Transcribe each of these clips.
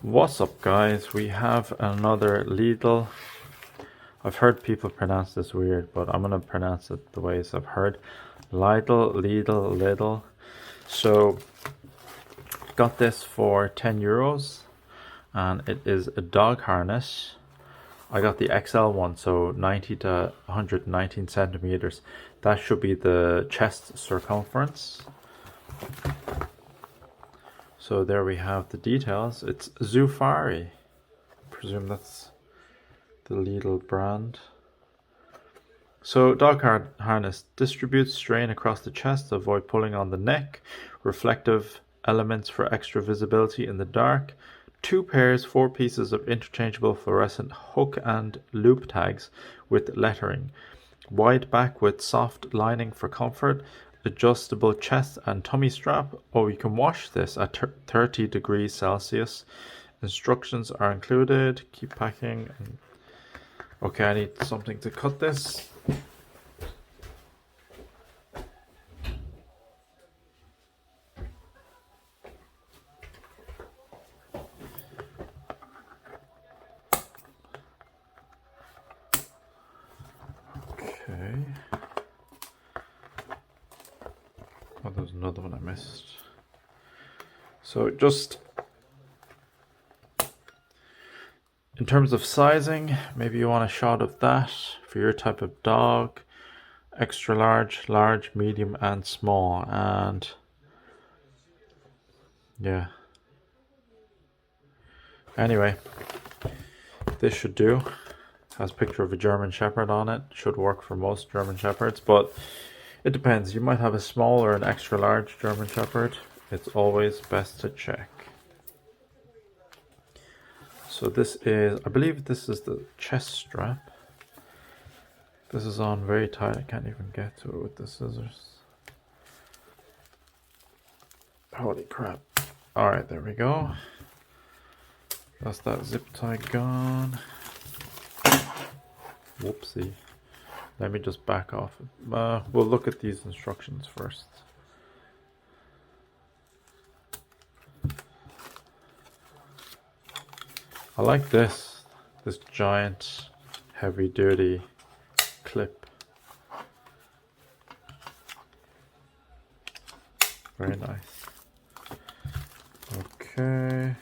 What's up, guys? We have another Lidl. I've heard people pronounce this weird, but I'm gonna pronounce it the ways I've heard. Lidl. So got this for €10 and it is a dog harness. I got the XL one, so 90 to 119 centimeters. That should be the chest circumference. So there we have the details. It's Zufari. I presume that's the Lidl brand. So dog harness distributes strain across the chest to avoid pulling on the neck. Reflective elements for extra visibility in the dark. 2 pairs, 4 pieces of interchangeable fluorescent hook and loop tags with lettering. Wide back with soft lining for comfort. Adjustable chest and tummy strap. Oh, you can wash this at 30 degrees Celsius. Instructions are included. Keep packing. Okay, I need something to cut this. Okay. Oh, there's another one I missed. So just in terms of sizing, maybe you want a shot of that for your type of dog. Extra large, large, medium, and small. And yeah. Anyway, this should do. Has a picture of a German Shepherd on it. Should work for most German Shepherds, but it depends. You might have a small or an extra large German Shepherd. It's always best to check. So this is, I believe this is the chest strap. This is on very tight. I can't even get to it with the scissors. Holy crap. Alright, there we go. That's that zip tie gone. Whoopsie. Let me just back off. We'll look at these instructions first. I like this giant heavy duty clip. Very nice. Okay.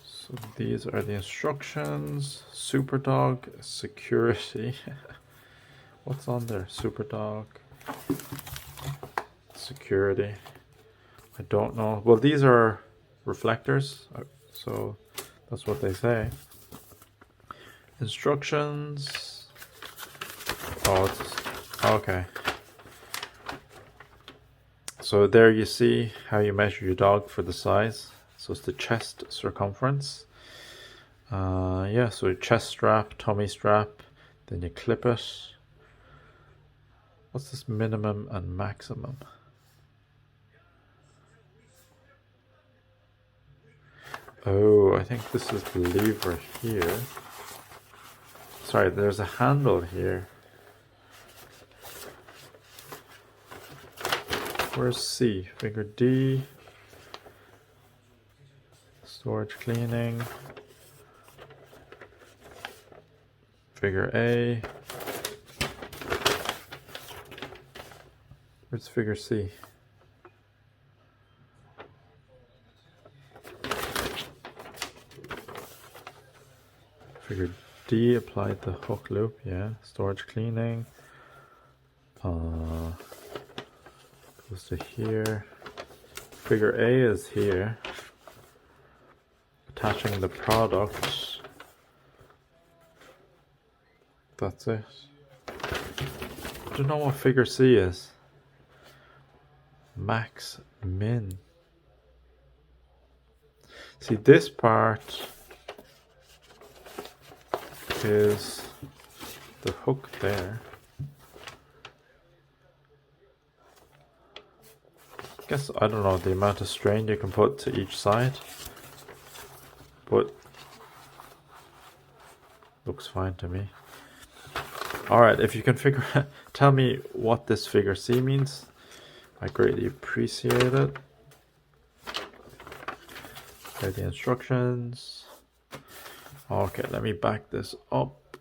So these are the instructions. Superdog security. What's on there? Superdog security. I don't know. Well, these are reflectors, so that's what they say. Instructions. Oh, it's okay. So there you see how you measure your dog for the size. So it's the chest circumference. Yeah, so chest strap, tummy strap, then you clip it. What's this minimum and maximum? Oh, I think this is the lever here. Sorry, there's a handle here. Where's C? Figure D. Storage cleaning. Figure A. Where's figure C? Figure D, applied the hook loop, yeah. Storage cleaning. Goes to here. Figure A is here. Attaching the product. That's it. I don't know what figure C is. Max min. See, this part is the hook there. Guess, I don't know the amount of strain you can put to each side, but looks fine to me. Alright, if you can tell me what this figure C means. I greatly appreciate it. Okay, the instructions. Okay, let me back this up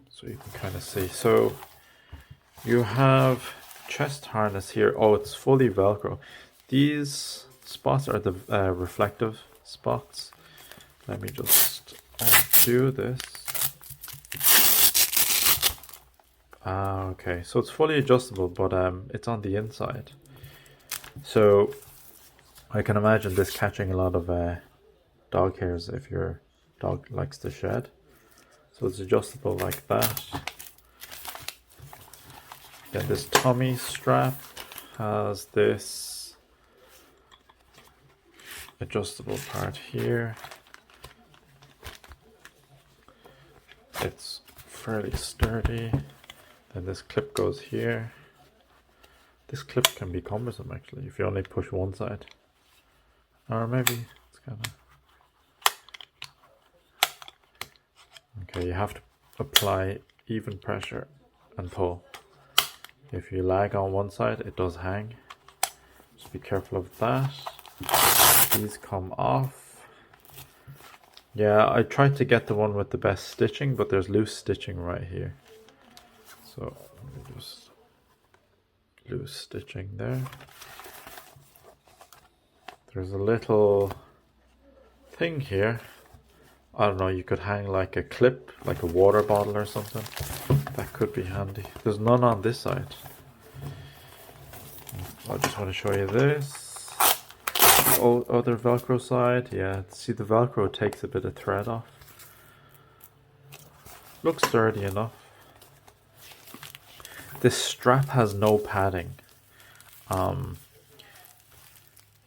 so you can kind of see. So you have chest harness here. Oh, it's fully Velcro. These spots are the reflective spots. Let me just do this. Okay, so it's fully adjustable, but it's on the inside. So I can imagine this catching a lot of dog hairs if your dog likes to shed. So it's adjustable like that. Then this tummy strap has this adjustable part here. It's fairly sturdy. Then this clip goes here. This clip can be cumbersome actually if you only push one side. Or maybe it's kind of... Okay, you have to apply even pressure and pull. If you lag on one side, it does hang. Just be careful of that. These come off. Yeah, I tried to get the one with the best stitching, but there's loose stitching right here. So let me just loose stitching there. There's a little thing here. I don't know, you could hang like a clip, like a water bottle or something. That could be handy. There's none on this side. I just want to show you this. The other Velcro side, yeah, see the Velcro takes a bit of thread off. Looks sturdy enough. This strap has no padding.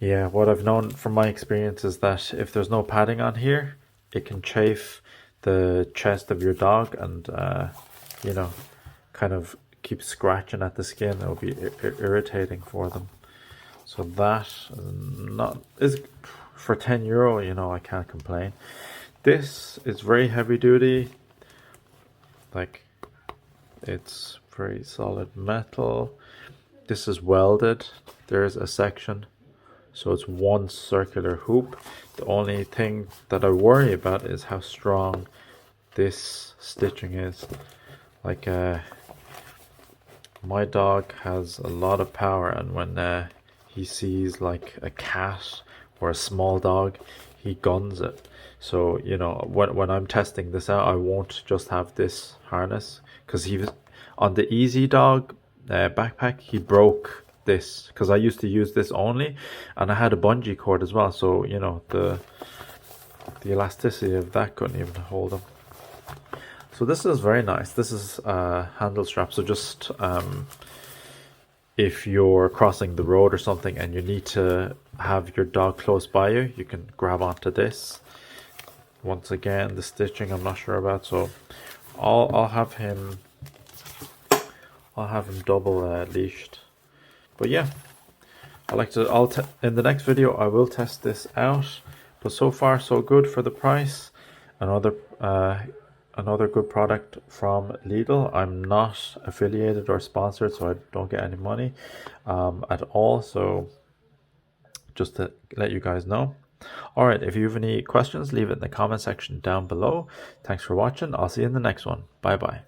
Yeah, what I've known from my experience is that if there's no padding on here, it can chafe the chest of your dog and, you know, kind of keep scratching at the skin. It'll be irritating for them. So that is for €10, you know, I can't complain. This is very heavy duty. Like, it's very solid metal. This is welded. There's a section. So it's one circular hoop. The only thing that I worry about is how strong this stitching is. Like my dog has a lot of power, and when he sees like a cat or a small dog, he guns it. So, you know, when I'm testing this out, I won't just have this harness, because he was on the Easy Dog backpack, he broke this because I used to use this only, and I had a bungee cord as well, so you know the elasticity of that couldn't even hold him. So this is very nice. This is a handle strap, so just if you're crossing the road or something and you need to have your dog close by you, you can grab onto this. Once again, the stitching I'm not sure about, so I'll have him double leashed. But yeah, in the next video I will test this out. But so far so good for the price. Another good product from Lidl. I'm not affiliated or sponsored, so I don't get any money at all. So just to let you guys know. Alright, if you have any questions, leave it in the comment section down below. Thanks for watching. I'll see you in the next one. Bye bye.